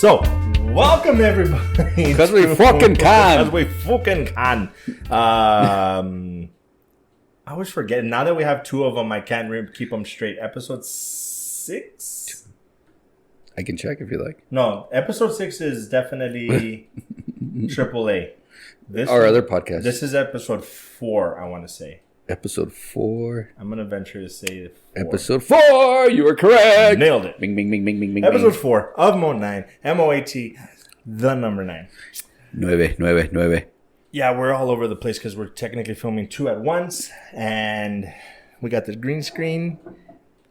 So, welcome everybody. Because we fucking can. Because we fucking can. I always forget. Now that we have two of them, I can't keep them straight. Episode 6? I can check if you like. No, episode 6 is definitely AAA. Our other podcast. This is episode 4, I want to say. Episode 4. I'm going to venture to say 4. Episode 4. You were correct. Nailed it. Bing, bing, bing, bing, bing, bing. Episode 4 of Mode 9. MOAT. The number 9. 9. Yeah, we're all over the place because we're technically filming 2 at once. And we got the green screen.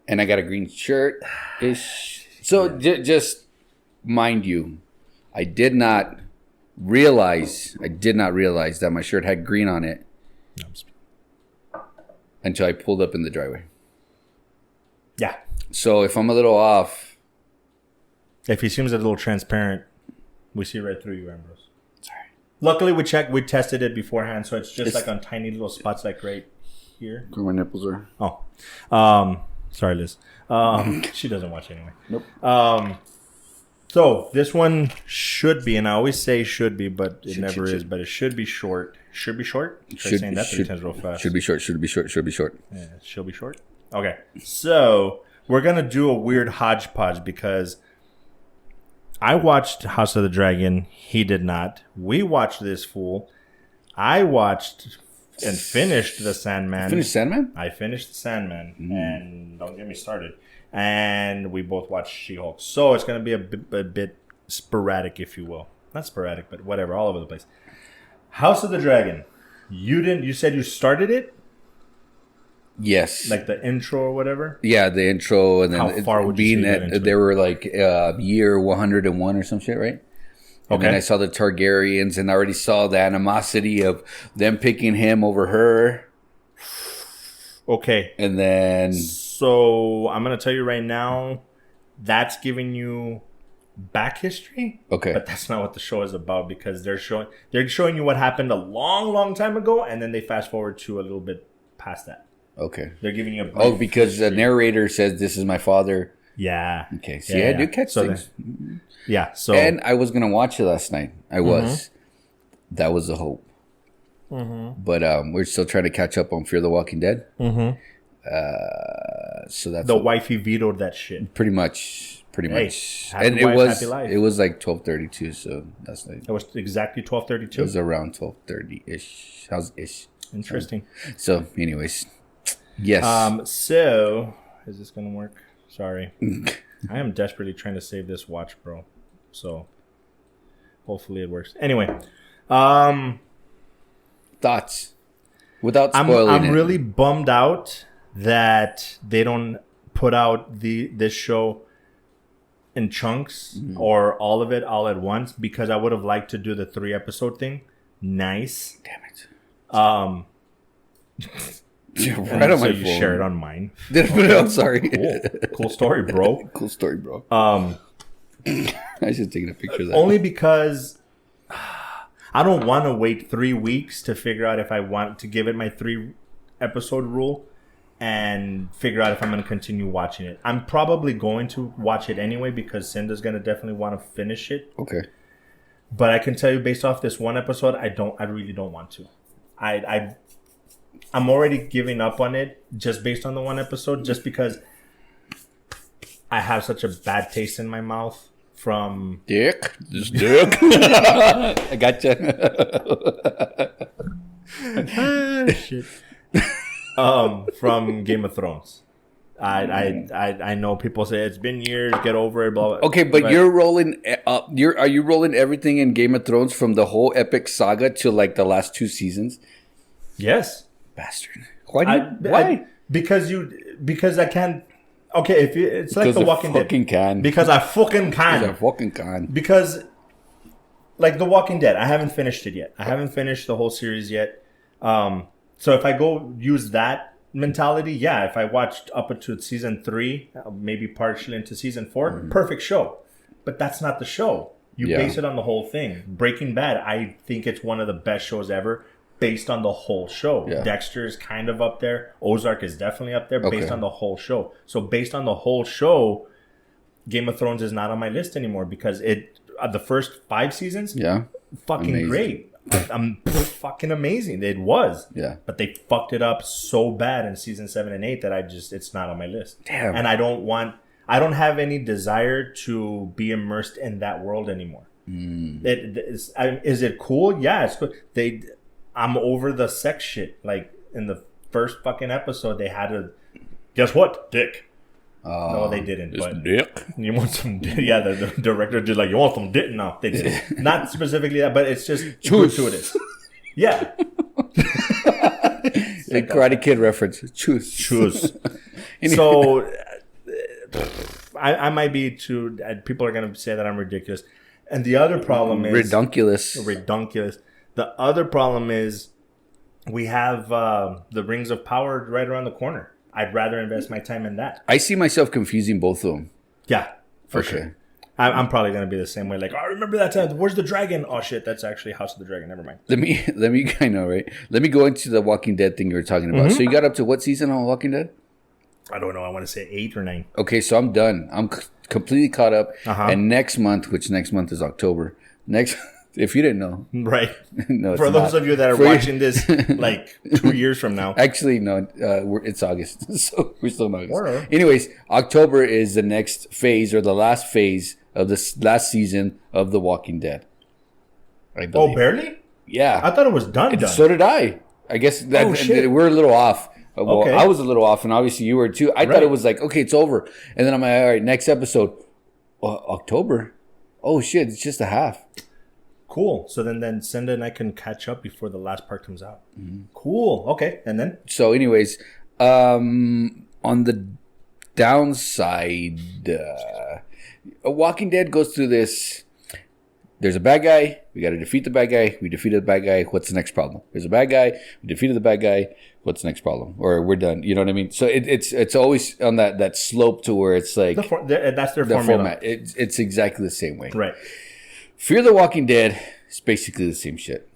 And I got a green shirt. So just mind you, I did not realize that my shirt had green on it until I pulled up in the driveway. Yeah. So if I'm a little off. If he seems a little transparent, we see right through you, Ambrose. Sorry. Luckily, we tested it beforehand, so it's just like on tiny little spots like right here. Where my nipples are. Oh. Sorry, Liz. She doesn't watch anyway. Nope. So this one should be, and I always say should be, but it never is. Should. But it should be short. Should be short? Should saying that 3 times real fast. Should be short. Yeah, she'll be short. Okay. So we're going to do a weird hodgepodge because I watched House of the Dragon. He did not. We watched this fool. I watched and finished the Sandman. Finished Sandman? I finished the Sandman. And don't get me started. And we both watched She-Hulk. So it's going to be a bit sporadic, if you will. Not sporadic, but whatever. All over the place. House of the Dragon. You said you started it? Yes. Like the intro or whatever? Yeah, the intro. And then how far would you say that they were like year 101 or some shit, right? And then I saw the Targaryens and I already saw the animosity of them picking him over her. Okay. And then... So I'm going to tell you right now, that's giving you back history. Okay. But that's not what the show is about because they're showing you what happened a long, long time ago. And then they fast forward to a little bit past that. Okay. They're giving you a because the narrator says this is my father. Yeah. Okay. See, I do catch things. Yeah. So and I was gonna watch it last night. I was. That was the hope. But we're still trying to catch up on Fear the Walking Dead. So that's the wifey vetoed that shit. Pretty much. And it was like 12:32. So that's like it was exactly 12:32. It was around 12:30 ish. How's ish? Interesting. So, anyways, yes. So is this gonna work? Sorry. I am desperately trying to save this watch, bro. So hopefully it works. Anyway, thoughts without spoiling I'm really bummed out that they don't put out this show in chunks or all of it all at once because I would have liked to do the 3 episode thing. Nice. Damn it. Right on my phone. You share it on mine. I'm sorry. Cool story, bro. Cool story, bro. I should take a picture of that. Only because I don't want to wait 3 weeks to figure out if I want to give it my 3 episode rule and figure out if I'm going to continue watching it. I'm probably going to watch it anyway because Cinda's going to definitely want to finish it. Okay. But I can tell you based off this 1 episode, I really don't want to. I'm already giving up on it just based on the 1 episode, just because I have such a bad taste in my mouth from dick. Just dick. I gotcha. Shit. From Game of Thrones. I know people say it's been years, get over it, blah blah. Okay, but you're rolling up. Are you rolling everything in Game of Thrones from the whole epic saga to like the last 2 seasons? Yes. Bastard. Why? Because I can't. Okay, it's like The Walking Dead. Can. Because I fucking can. Because I fucking can. Because, like The Walking Dead, I haven't finished it yet. I haven't finished the whole series yet. So if I go use that mentality, yeah, if I watched up to season 3, maybe partially into season 4, perfect show. But that's not the show. You base it on the whole thing. Breaking Bad, I think it's one of the best shows ever. Based on the whole show. Yeah. Dexter is kind of up there. Ozark is definitely up there based on the whole show. So based on the whole show, Game of Thrones is not on my list anymore because the first 5 seasons, Yeah. fucking Amazing. great. Fucking amazing. It was. Yeah. But they fucked it up so bad in season 7 and 8 that it's not on my list. Damn. And I don't have any desire to be immersed in that world anymore. Is it cool? Yeah, it's cool. I'm over the sex shit. Like in the first fucking episode, they had to, guess what? Dick. No, they didn't. But dick. you want some dick? Yeah, the director just like, you want some dick? No, they didn't. Not specifically that, but it's just gratuitous. Yeah. The Karate Kid reference. Choose. So I might be too. People are gonna say that I'm ridiculous, and the other problem is redunculous. The other problem is we have the Rings of Power right around the corner. I'd rather invest my time in that. I see myself confusing both of them. Yeah, for sure. I'm probably gonna be the same way. Like, I remember that time. Where's the dragon? Oh shit, that's actually House of the Dragon. Never mind. Let me. I know, right? Let me go into the Walking Dead thing you were talking about. So you got up to what season on Walking Dead? I don't know. I want to say 8 or 9. Okay, so I'm done. I'm completely caught up. Uh-huh. And next month is October. If you didn't know, Right. no, For those of you that are watching this like 2 years from now. Actually, no, it's August, so we're still in August. Or- Anyways, October is the next phase or the last phase of this last season of The Walking Dead. I believe. Oh, barely? Yeah, I thought it was done. so did I. I guess that shit. we're a little off. Well, Okay. I was a little off, and obviously you were too. I thought Right. it was like, okay, it's over, and then I'm like, all right, next episode, October. Oh shit, it's just a half. Cool. So then Senda and I can catch up before the last part comes out. Cool. Okay. And then? So, anyways, on the downside, Walking Dead goes through this. There's a bad guy. We got to defeat the bad guy. We defeated the bad guy. What's the next problem? There's a bad guy. We defeated the bad guy. What's the next problem? Or we're done. You know what I mean? So it's always on that slope to where it's like That's their the formula. format. It's exactly the same way. Right. Fear the Walking Dead is basically the same shit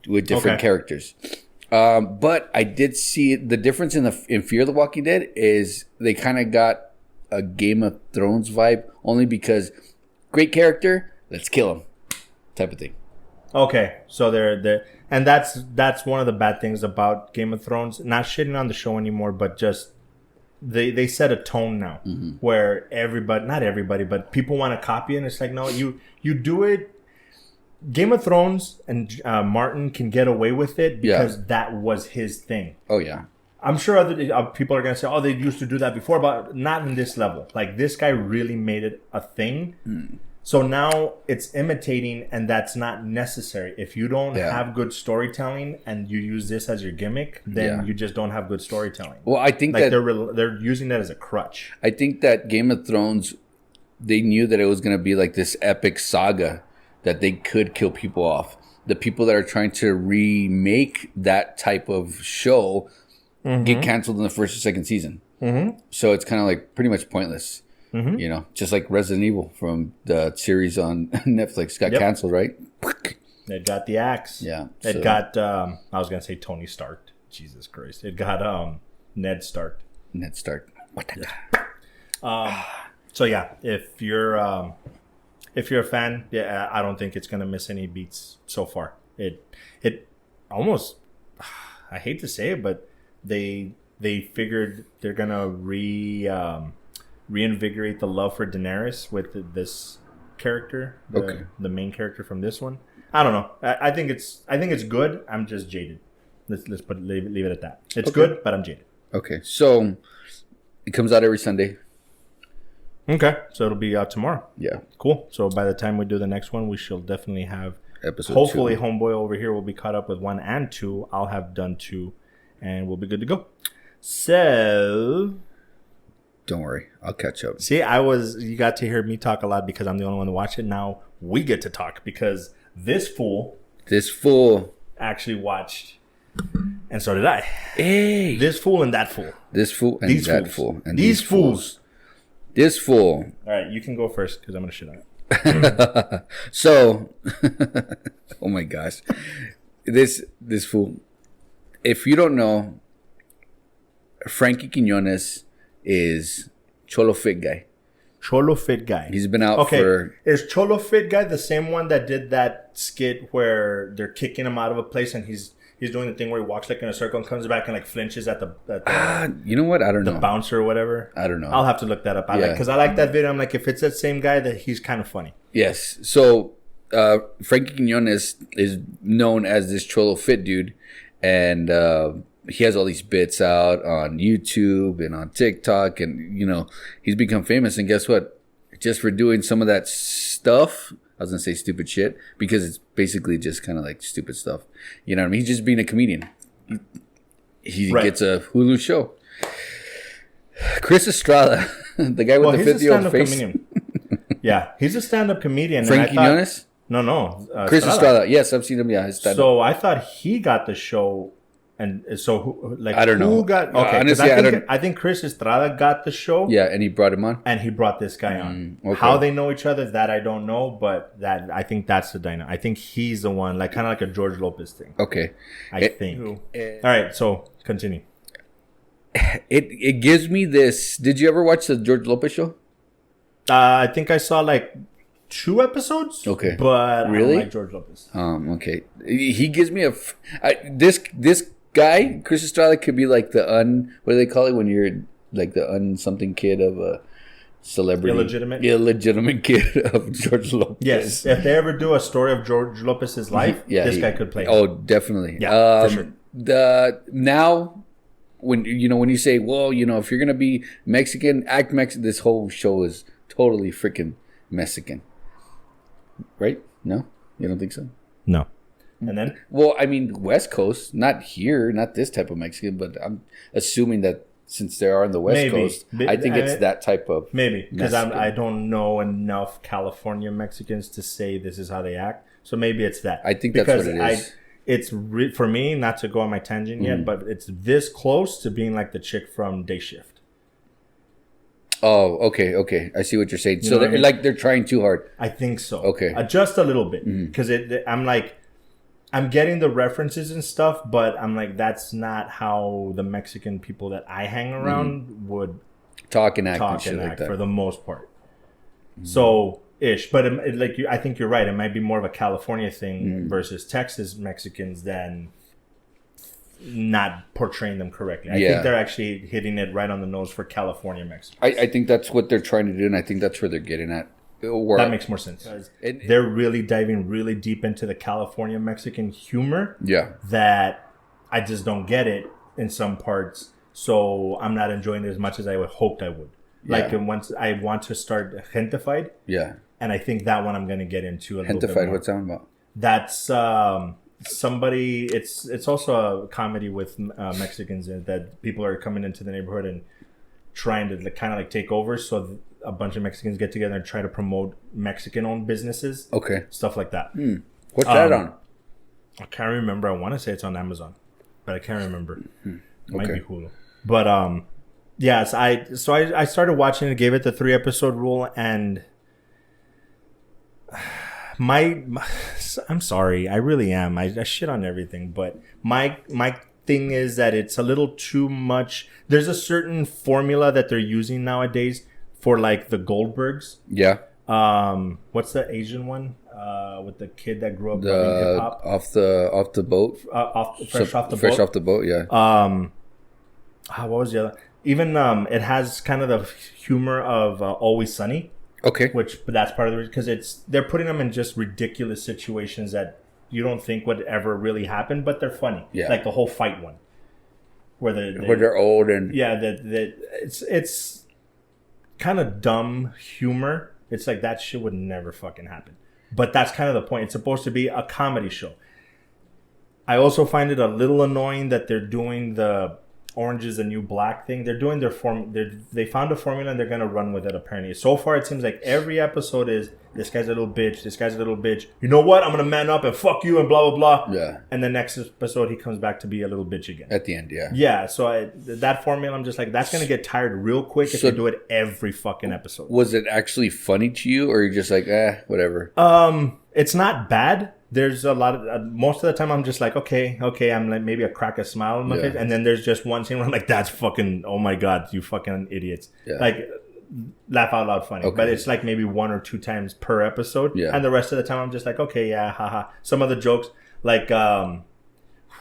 with different characters. But I did see the difference in Fear the Walking Dead is they kind of got a Game of Thrones vibe only because great character, let's kill him type of thing. Okay. So they're and that's one of the bad things about Game of Thrones. Not shitting on the show anymore, but just they set a tone now where not everybody, but people want to copy it. And it's like, no, you do it. Game of Thrones and Martin can get away with it because that was his thing. Oh, yeah. I'm sure other people are going to say, oh, they used to do that before, but not in this level. Like, this guy really made it a thing. So now it's imitating, and that's not necessary. If you don't have good storytelling and you use this as your gimmick, then you just don't have good storytelling. Well, I think like they're using that as a crutch. I think that Game of Thrones, they knew that it was going to be like this epic saga that they could kill people off. The people that are trying to remake that type of show get canceled in the first or second season. So it's kind of like pretty much pointless. You know, just like Resident Evil from the series on Netflix got canceled, right? It got the axe. Yeah. It got, I was going to say Tony Stark. Jesus Christ. It got Ned Stark. Ned Stark. What the So yeah, if you're a fan, I don't think it's gonna miss any beats so far. It almost, I hate to say it, but they figured they're gonna reinvigorate the love for Daenerys with this character, the main character from this one. I don't know. I think it's good. I'm just jaded. Let's leave it at that. It's good, but I'm jaded. Okay, so it comes out every Sunday. Okay, so it'll be out tomorrow. Yeah. Cool. So by the time we do the next one, we shall definitely have Episode hopefully 2. Homeboy over here will be caught up with 1 and 2. I'll have done 2, and we'll be good to go. So Don't worry, I'll catch up. see, you got to hear me talk a lot because I'm the only one to watch it. Now we get to talk because this fool actually watched, and so did I. Hey, This fool and that fool. this fool and These that fools. fool and These fools. This fool. All right, you can go first because I'm gonna shit on it. So, oh my gosh, this fool. If you don't know, Frankie Quinones is Cholo Fit guy. Cholo Fit Guy. He's been out for... Is Cholo Fit Guy the same one that did that skit where they're kicking him out of a place and he's doing the thing where he walks like in a circle and comes back and like flinches at the you know what? I don't know. The bouncer or whatever. I don't know. I'll have to look that up. Because I like that video. I'm like, if it's that same guy, that he's kind of funny. Yes. So Frankie Quinones is known as this Cholo Fit dude, and he has all these bits out on YouTube and on TikTok, and he's become famous. And guess what? Just for doing some of that stuff, I was gonna say stupid shit because it's basically just kind of like stupid stuff. You know what I mean? He's just being a comedian. He gets a Hulu show. Chris Estrada, the guy with the 50-year-old face. Comedian. Yeah, he's a stand-up comedian. Frankie Quinones? No. Chris Estrada. Yes, I've seen him. Yeah, his stand-up. So I thought he got the show, and so I don't know. Who got? Okay, honestly, I think Chris Estrada got the show. Yeah, and he brought him on, and he brought this guy on. Okay. How they know each other, that I don't know, but that I think that's the dynamic. I think he's the one, like kind of like a George Lopez thing. Okay, I think. All right, so continue. It gives me this. Did you ever watch the George Lopez show? I think I saw like 2 episodes. Okay, but really? I don't like George Lopez. Okay. He gives me this guy, Chris Estrada, could be like the what do they call it when you're like the something kid of a celebrity, illegitimate kid of George Lopez. Yes, if they ever do a story of George Lopez's life, this guy could play. Oh, definitely. Yeah, for sure. Now, when you say, well, if you're gonna be Mexican, act Mexican. This whole show is totally freaking Mexican, right? No, you don't think so? No. And then? Well, I mean, West Coast, not here, not this type of Mexican, but I'm assuming that since they are on the West Coast, I think it's that type of maybe because I don't know enough California Mexicans to say this is how they act. So maybe it's that. I think that's what it is. It's for me, not to go on my tangent yet, but it's this close to being like the chick from Day Shift. Oh, okay. I see what you're saying. So they're like they're trying too hard. I think so. Okay, just a little bit because I'm getting the references and stuff, but I'm like that's not how the Mexican people that I hang around would talk and act like that for the most part. So. Ish, but I think you're right. It might be more of a California thing versus Texas Mexicans than not portraying them correctly. I think they're actually hitting it right on the nose for California Mexicans. I think that's what they're trying to do, and I think that's where they're getting at. That makes more sense. They're really diving really deep into the California Mexican humor. Yeah, that I just don't get it in some parts, so I'm not enjoying it as much as I would hoped I would. Like once I want to start Gentified. Yeah. And I think that one I'm going to get into a little bit more. What's that about? That's somebody. It's also a comedy with Mexicans in that people are coming into the neighborhood and trying to kind of like take over. So a bunch of Mexicans get together and try to promote Mexican-owned businesses. Okay. Stuff like that. What's that on? I can't remember. I want to say it's on Amazon, but I can't remember. It might be Hulu. But yes, I started watching it, gave it the 3-episode rule, and I'm sorry, I really am. I shit on everything, but my thing is that it's a little too much. There's a certain formula that they're using nowadays for like the Goldbergs. Yeah. What's the Asian one? With the kid that grew up in hip hop. Off the boat. Fresh off the boat. Fresh off the boat. Yeah. What was the other? Even it has kind of the humor of Always Sunny. Okay. But that's part of the reason because they're putting them in just ridiculous situations that you don't think would ever really happen, but they're funny. Yeah. Like the whole fight one, where they're old and it's kind of dumb humor. It's like that shit would never fucking happen. But that's kind of the point. It's supposed to be a comedy show. I also find it a little annoying that they're doing the Orange is the New Black thing. They're doing their form. They found a formula and they're gonna run with it. Apparently, so far it seems like every episode is this guy's a little bitch. This guy's a little bitch. You know what? I'm gonna man up and fuck you and blah blah blah. Yeah. And the next episode he comes back to be a little bitch again. At the end, yeah. Yeah. So that formula, I'm just like, that's gonna get tired real quick if you do it every fucking episode. Was it actually funny to you, or you're just like, whatever? It's not bad. There's a lot of most of the time I'm just like okay I'm like maybe a crack a smile on my face, and then there's just one scene where I'm like that's fucking oh my god you fucking idiots. Like laugh out loud funny. Okay. But it's like maybe 1 or 2 times per episode. Yeah. And the rest of the time I'm just like, okay, yeah, haha. Some of the jokes, like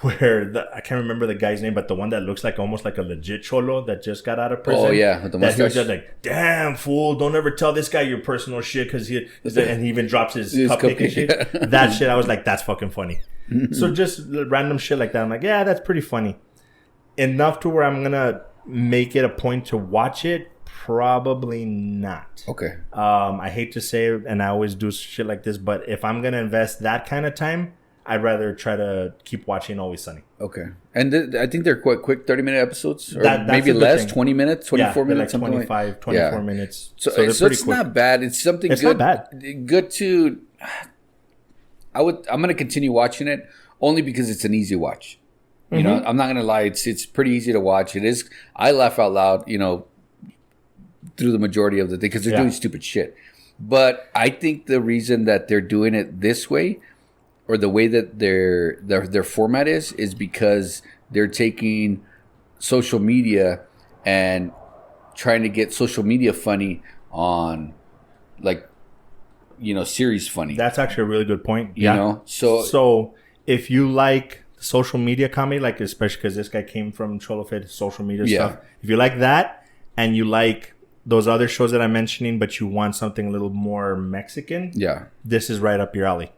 where I can't remember the guy's name, but the one that looks like almost like a legit cholo that just got out of prison. Oh yeah, with the That he was mustache. just like, damn fool, don't ever tell this guy your personal shit because and he even drops his His cupcake and cupcake, shit. yeah. That shit, I was like, that's fucking funny. So just random shit like that. I'm like, yeah, that's pretty funny. Enough to where I'm gonna make it a point to watch it. Probably not. Okay. I hate to say it, and I always do shit like this, but if I'm gonna invest that kind of time, I'd rather try to keep watching Always Sunny. Okay. And I think they're quite quick 30-minute episodes, or That's maybe a good less, thing. 20 minutes, 24 they're minutes, like something like 25, 24 Yeah. minutes. So, they're so pretty it's quick. not bad. It's something It's good. not bad. Good to. I'm going to continue watching it only because it's an easy watch. You know, I'm not going to lie. It's pretty easy to watch. It is. I laugh out loud, through the majority of the thing because they're doing stupid shit. But I think the reason that they're doing it this way, or the way that their format is because they're taking social media and trying to get social media funny on, like, series funny. That's actually a really good point. You know? So if you like social media comedy, like especially because this guy came from Cholo Fit, social media stuff. If you like that and you like those other shows that I'm mentioning, but you want something a little more Mexican, this is right up your alley.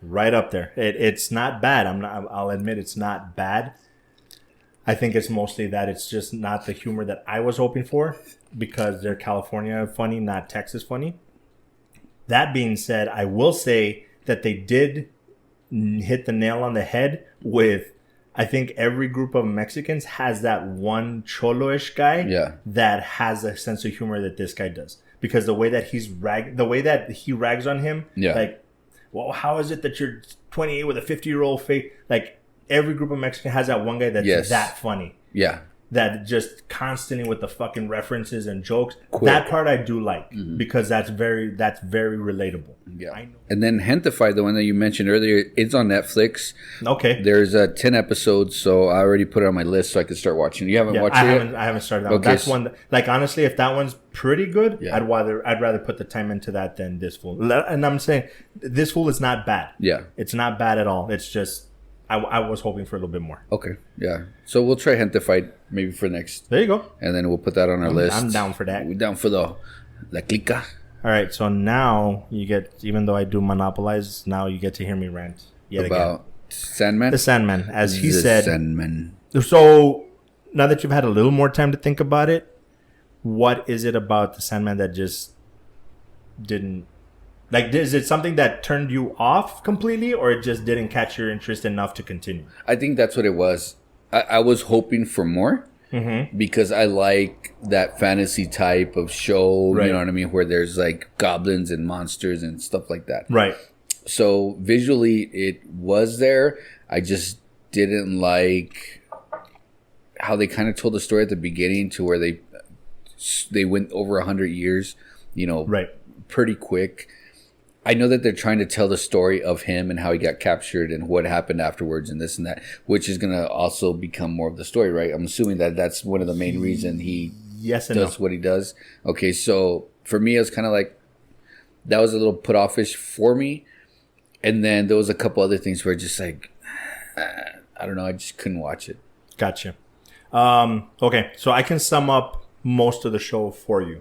Right up there. It's not bad. I'll admit it's not bad. I think it's mostly that it's just not the humor that I was hoping for because they're California funny, not Texas funny. That being said, I will say that they did hit the nail on the head with, I think every group of Mexicans has that one cholo-ish guy that has a sense of humor that this guy does. Because the way that he rags on him, like, well, how is it that you're 28 with a 50-year-old face? Like, every group of Mexicans has that one guy that's that funny. Yeah. That just constantly with the fucking references and jokes. Quick. That part I do like because that's very relatable. Yeah. I know. And then Gentefied, the one that you mentioned earlier, it's on Netflix. Okay. There's 10 episodes, so I already put it on my list so I could start watching. You haven't watched it yet? I haven't started that one. That's one like, honestly, if that one's pretty good, I'd rather put the time into that than This Fool. And I'm saying This Fool is not bad. Yeah. It's not bad at all. It's just I was hoping for a little bit more. Okay, yeah. So we'll try Gentefied maybe for next. There you go. And then we'll put that on our list. I'm down for that. We're down for the La Clica. All right, so now you get, even though I do monopolize, now you get to hear me rant yet about again. Sandman? The Sandman, as he said. Sandman. So now that you've had a little more time to think about it, what is it about the Sandman that just didn't... Like, is it something that turned you off completely, or it just didn't catch your interest enough to continue? I think that's what it was. I was hoping for more because I like that fantasy type of show, you know what I mean, where there's like goblins and monsters and stuff like that. Right. So visually, it was there. I just didn't like how they kind of told the story at the beginning to where they went over 100 years, pretty quick. I know that they're trying to tell the story of him and how he got captured and what happened afterwards and this and that, which is going to also become more of the story, right? I'm assuming that that's one of the main reasons he does what he does. Okay, so for me, it was kind of like, that was a little put offish for me. And then there was a couple other things where just like, I don't know, I just couldn't watch it. Gotcha. Okay, so I can sum up most of the show for you.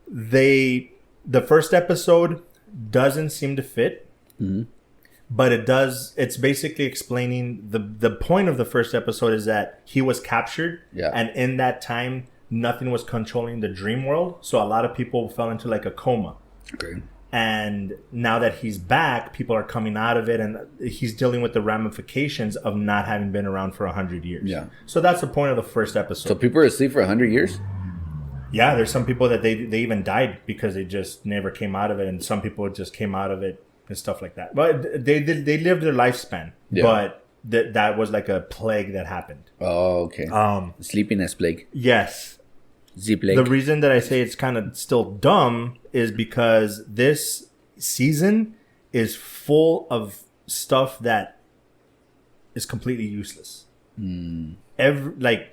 The first episode doesn't seem to fit, but it does. It's basically explaining the point of the first episode is that he was captured, and in that time, nothing was controlling the dream world. So a lot of people fell into like a coma. Okay. And now that he's back, people are coming out of it, and he's dealing with the ramifications of not having been around for 100 years. Yeah. So that's the point of the first episode. So people are asleep for 100 years? Yeah, there's some people that they even died because they just never came out of it, and some people just came out of it and stuff like that. But they lived their lifespan, but that was like a plague that happened. Oh, okay. Sleepiness plague. Yes. Z-plague. The reason that I say it's kind of still dumb is because this season is full of stuff that is completely useless. I'm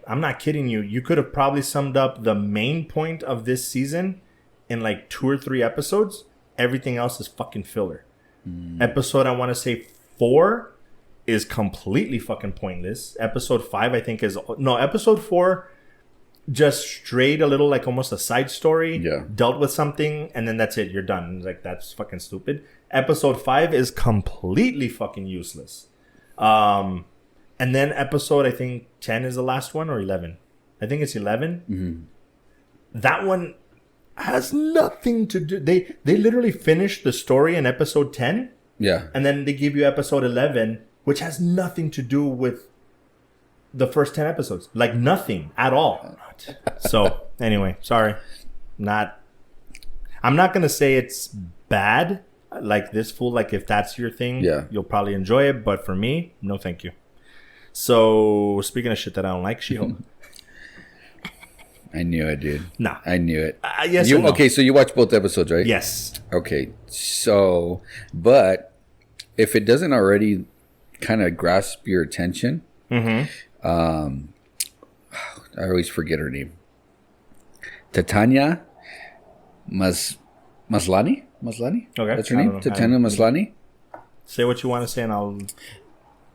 not kidding you. You could have probably summed up the main point of this season in like 2 or 3 episodes. Everything else is fucking filler. Episode, I want to say 4 is completely fucking pointless. Episode 5, I think episode 4 just strayed a little, like almost a side story. Yeah. Dealt with something, and then that's it. You're done. Like, that's fucking stupid. Episode 5 is completely fucking useless. And then episode, I think 10 is the last one, or 11. I think it's 11. Mm-hmm. That one has nothing to do. They literally finished the story in episode 10. Yeah. And then they give you episode 11, which has nothing to do with the first 10 episodes. Like, nothing at all. So, anyway, sorry. I'm not going to say it's bad, like this fool. Like, if that's your thing, you'll probably enjoy it. But for me, no thank you. So, speaking of shit that I don't like, She-Hulk. I knew it, dude. Nah. I knew it. Yes and no. Okay, so you watched both episodes, right? Yes. Okay, so, but if it doesn't already kind of grasp your attention, I always forget her name. Titania Maslany? Okay. That's her name? Titania Maslany? Say what you want to say and I'll...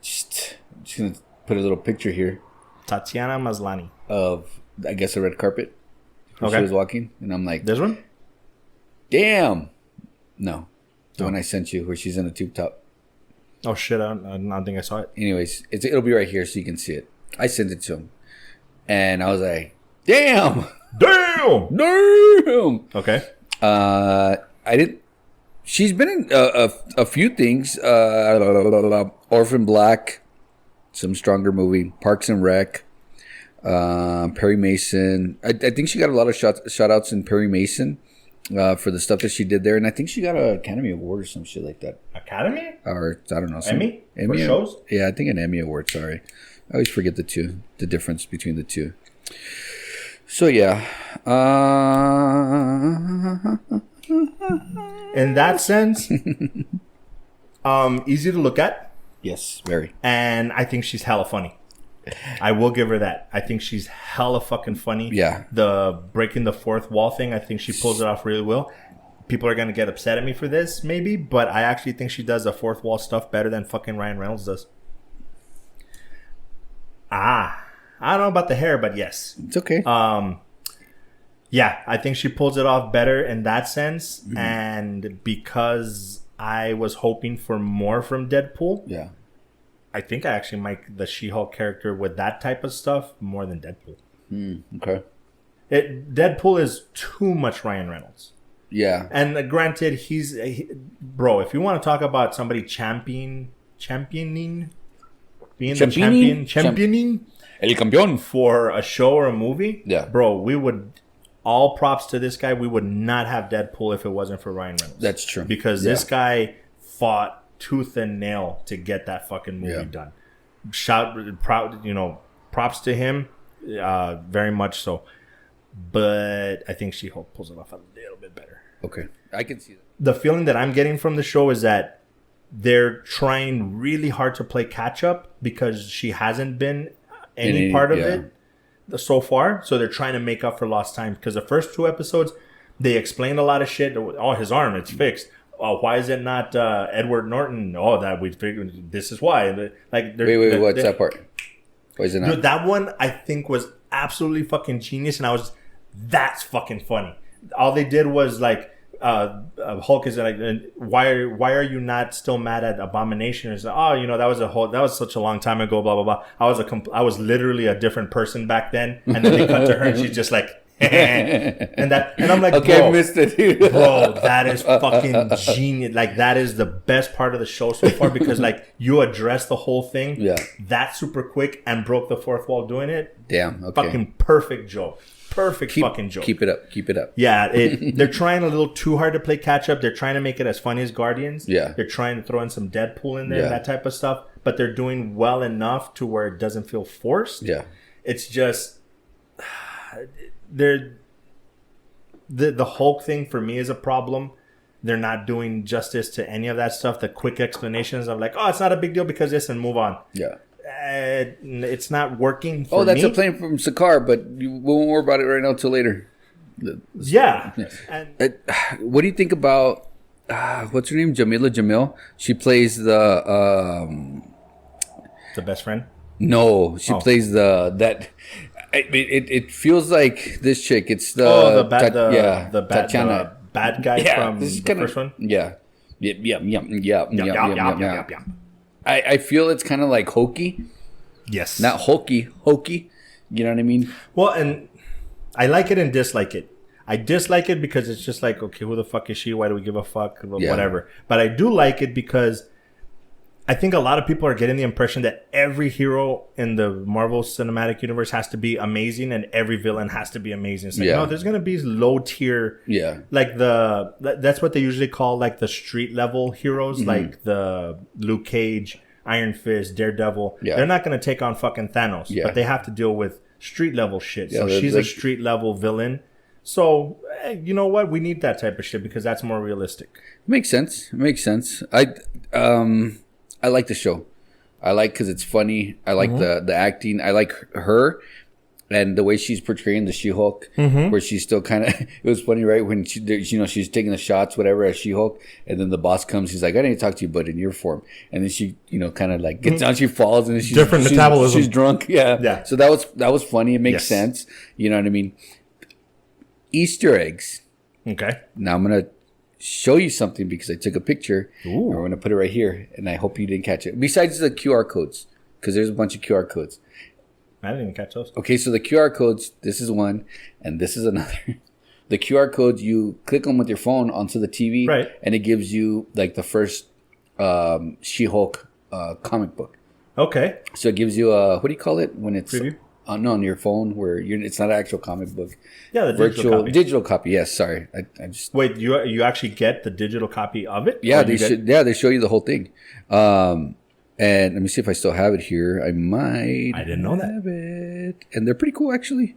Just going to put a little picture here. Tatiana Maslany. Of, I guess, a red carpet. When she was walking. And I'm like... This one? Damn! No. The one I sent you where she's in a tube top. Oh, shit. I don't think I saw it. Anyways, it'll be right here so you can see it. I sent it to him. And I was like, damn! Okay. I didn't... She's been in a few things. Orphan Black. Some stronger movie. Parks and Rec. Perry Mason. I think she got a lot of shout outs in Perry Mason for the stuff that she did there. And I think she got an Academy Award or some shit like that. Academy? Or, I don't know. Emmy? For shows? Yeah, I think an Emmy Award, sorry. I always forget the difference between the two. So, yeah. In that sense, easy to look at. Yes, very. And I think she's hella funny. I will give her that. I think she's hella fucking funny. Yeah. The breaking the fourth wall thing, I think she pulls it off really well. People are going to get upset at me for this, maybe, but I actually think she does the fourth wall stuff better than fucking Ryan Reynolds does. I don't know about the hair, but yes. It's okay. Yeah, I think she pulls it off better in that sense. Mm-hmm. And because I was hoping for more from Deadpool, yeah, I think I actually like the She-Hulk character with that type of stuff more than Deadpool. Okay. Deadpool is too much Ryan Reynolds. Yeah. And granted, bro, if you want to talk about somebody championing, being the championing El campeón for a show or a movie, yeah, bro, we would, all props to this guy, we would not have Deadpool if it wasn't for Ryan Reynolds. That's true. Because this guy fought tooth and nail to get that fucking movie done. Props to him, very much so. But I think She-Hulk pulls it off a little bit better. Okay, I can see that. The feeling that I'm getting from the show is that they're trying really hard to play catch up because she hasn't been any part of it so far. So they're trying to make up for lost time because the first 2 episodes, they explained a lot of shit. Oh, his arm, it's fixed. Oh, why is it not Edward Norton? Oh, that we figured this is why. Like, wait, what's that part? Why is it not? Dude, that one I think was absolutely fucking genius, and that's fucking funny. All they did was like, Hulk is like, why are you not still mad at Abomination? It's like, that was such a long time ago, blah blah blah. I was literally a different person back then, and then they cut to her and she's just like, and I'm like, okay, bro, I missed it, dude. Bro, that is fucking genius. Like, that is the best part of the show so far because like you addressed the whole thing, that super quick and broke the fourth wall doing it. Damn, okay, fucking perfect joke. Fucking joke. Keep it up. Yeah, they're trying a little too hard to play catch up. They're trying to make it as funny as Guardians. Yeah. They're trying to throw in some Deadpool in there, and that type of stuff. But they're doing well enough to where it doesn't feel forced. Yeah. It's just the Hulk thing for me is a problem. They're not doing justice to any of that stuff. The quick explanations of like, oh, it's not a big deal because this, and move on. Yeah. it's not working for me. Oh, that's a plane from Sakar, but we won't worry about it right now until later. Yeah. And What do you think about what's her name? Jamila Jamil. She plays the best friend. no, she plays that. It feels like this chick. It's the bad Tatiana. the bad guy from this is the kinda, first one. Yeah. Yeah. Yeah. I feel it's kind of like hokey, Yes. not hokey. You know what I mean? Well, and I like it and dislike it. I dislike it because it's just like, okay, who the fuck is she? Why do we give a fuck? Yeah. Whatever. But I do like it because I think a lot of people are getting the impression that every hero in the Marvel Cinematic Universe has to be amazing and every villain has to be amazing. It's like, Yeah. no, there's going to be low tier, Yeah. like that's what they usually call like the street level heroes, like the Luke Cage, Iron Fist, Daredevil. Yeah. They're not going to take on fucking Thanos, Yeah. but they have to deal with street level shit. Yeah, So they're she's like- a street level villain. So, you know what? We need that type of shit because that's more realistic. Makes sense. I like the show. I like because it's funny. I like the acting. I like her and the way she's portraying the She-Hulk, where she's still kind of. It was funny, right? When she's taking the shots, whatever, as She-Hulk, and then the boss comes. He's like, "I didn't talk to you, but in your form." And then she, kind of like gets down. She falls, and then she's Different metabolism. She's drunk. Yeah. Yeah. So that was funny. It makes Yes. sense. You know what I mean? Easter eggs. Okay. Now I'm gonna show you something because I took a picture. Ooh. And we're gonna put it right here, and I hope you didn't catch it. Besides the QR codes, because there's a bunch of QR codes. I didn't even catch those. Okay, so the QR codes. This is one, and this is another. The QR codes, you click them with your phone onto the TV, Right. and it gives you like the first She-Hulk comic book. Okay. So it gives you a what do you call it when it's Preview? no, on your phone where it's not an actual comic book. Yeah, the digital copy. digital copy. Yes, sorry, I just Wait, you actually get the digital copy of it? yeah Or they you get- should they show you the whole thing. And let me see if I still have it here. I might. I didn't know that. have it, and they're pretty cool actually.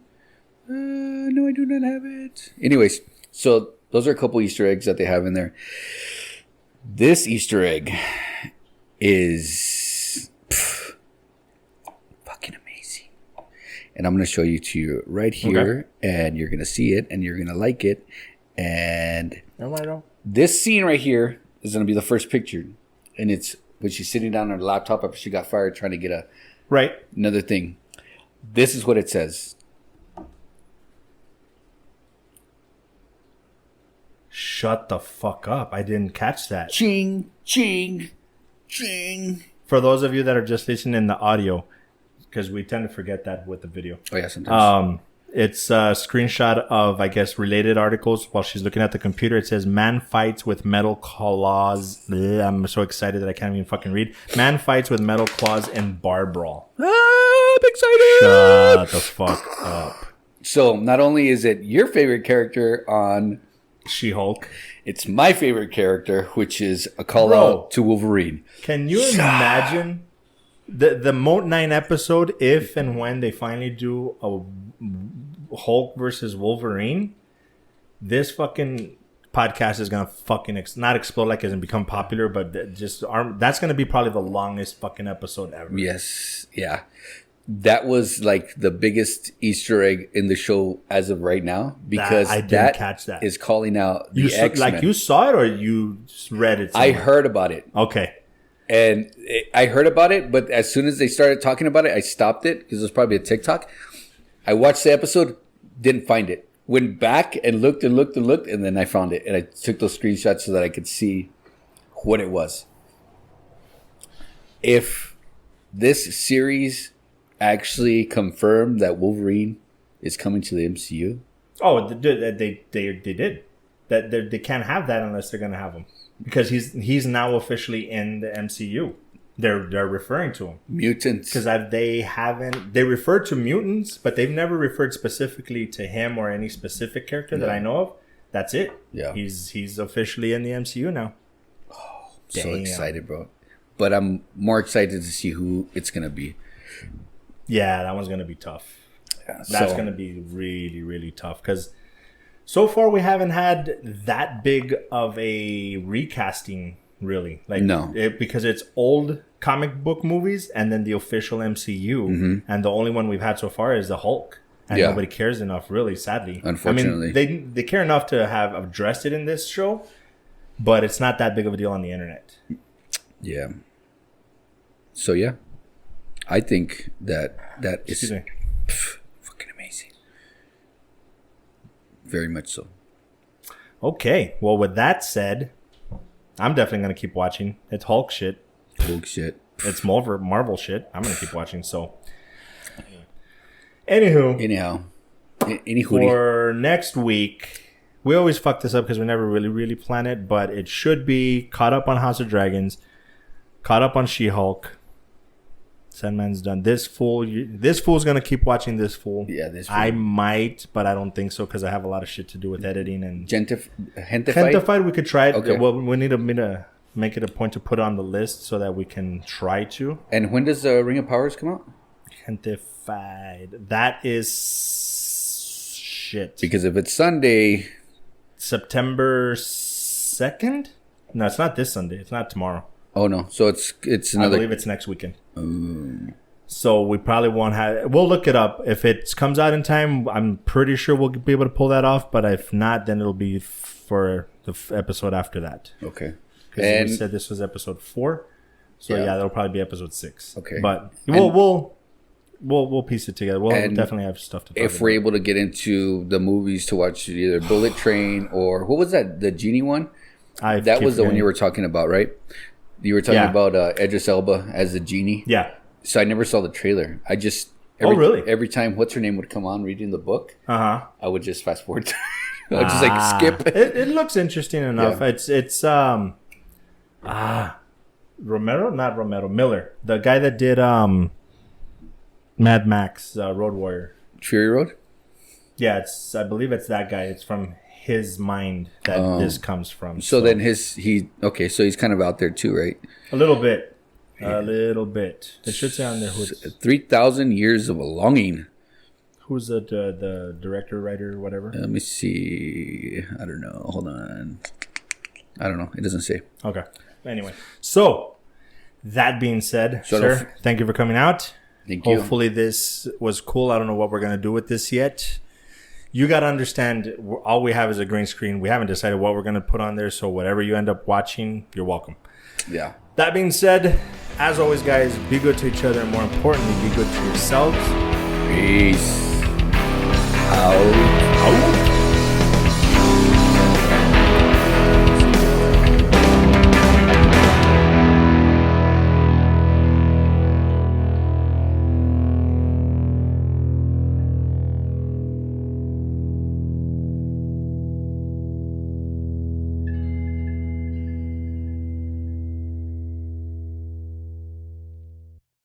No, I do not have it. Anyways, so those are a couple Easter eggs that they have in there. This Easter egg is fucking amazing, and I'm going to show you to you right here, and you're going to see it, and you're going to like it, and Oh, I know. this scene right here is going to be the first picture, and it's when she's sitting down on her laptop after she got fired trying to get Right. another thing. This is what it says. Shut the fuck up. I didn't catch that. Ching, ching, ching. For those of you that are just listening in the audio, because we tend to forget that with the video. Oh, yeah, sometimes. It's a screenshot of, I guess, related articles while she's looking at the computer. It says, man fights with metal claws. Bleh, I'm so excited that I can't even fucking read. Man fights with metal claws in bar brawl. I'm excited. Shut the fuck up. So, not only is it your favorite character on, She-Hulk. it's my favorite character, which is a call Bro. out to Wolverine. Can you imagine the Moat 9 episode if and when they finally do a Hulk versus Wolverine? This fucking podcast is gonna fucking not explode like it's gonna become popular, but that's gonna be probably the longest fucking episode ever. Yes, yeah. That was like the biggest Easter egg in the show as of right now because I didn't catch that. is calling out the You X-Men. like you saw it or you just read it? I somewhere? heard about it. Okay. And I heard about it, but as soon as they started talking about it, I stopped it because it was probably a TikTok. I watched the episode, didn't find it. Went back and looked, and then I found it. And I took those screenshots so that I could see what it was. If this series actually confirmed that Wolverine is coming to the MCU, Oh, they did. That they can't have that unless they're gonna have him because he's now officially in the MCU. They're referring to him mutants. because they referred to mutants, but they've never referred specifically to him or any specific character that I know of. That's it. Yeah. He's officially in the MCU now. So Damn. excited, bro. But I'm more excited to see who it's going to be. Yeah, that one's gonna be tough. Yeah, That's gonna be really, really tough because so far we haven't had that big of a recasting really. Like No. because it's old comic book movies and then the official MCU, and the only one we've had so far is the Hulk, and Yeah. nobody cares enough, really. Sadly, Unfortunately. I mean, they care enough to have addressed it in this show, but it's not that big of a deal on the internet. Yeah. So yeah, I think that is Excuse me. fucking amazing. Very much so. Okay, well, with that said, I'm definitely gonna keep watching. It's Hulk shit. Hulk shit. It's Marvel shit. I'm gonna keep watching. So, anywho, Anyhow, any hoodie. for next week, we always fuck this up because we never really plan it, but it should be caught up on House of Dragons, caught up on She-Hulk. Sandman's done. This fool's gonna keep watching this fool. Yeah, this. I might, but I don't think so because I have a lot of shit to do with editing and Gentified. Gentified. We could try it. Okay. Well, we need to make it a point to put it on the list so that we can try to. And when does Ring of Powers come out? Gentified. That is shit. Because if it's Sunday, September 2nd? No, it's not this Sunday. It's not tomorrow. oh no, so it's I another. believe it's next weekend. So we probably won't have. We'll look it up. If it comes out in time, I'm pretty sure we'll be able to pull that off. But if not, then it'll be for the episode after that. Okay. Because we said this was episode 4, so Yeah. yeah, that'll probably be episode 6. Okay. But And- we'll piece it together. We'll And definitely have stuff to talk If about. we're able to get into the movies to watch either Bullet Train or what was that? The Genie one. I That keep was the one forgetting. you were talking about, right? You were talking Yeah. about Idris Elba as the genie. Yeah. So I never saw the trailer. I just really? Every time what's her name would come on reading the book, Uh-huh. I would just fast forward. I would just like skip. It looks interesting enough. Yeah. It's Miller, the guy that did Mad Max Road Warrior. Fury Road. Yeah, I believe it's that guy. It's from his mind that this comes from. So then so he's kind of out there too, right? a little bit. It should say on there 3,000 years of longing. who's the director, writer, whatever. Let me see. I don't know. Hold on. I don't know. It doesn't say. Okay. Anyway, so that being said, So sir, thank you for coming out. Thank you. Hopefully this was cool. I don't know what we're gonna do with this yet. You got to understand, all we have is a green screen. We haven't decided what we're going to put on there. So whatever you end up watching, you're welcome. Yeah. That being said, as always, guys, be good to each other. And more importantly, be good to yourselves. Peace out.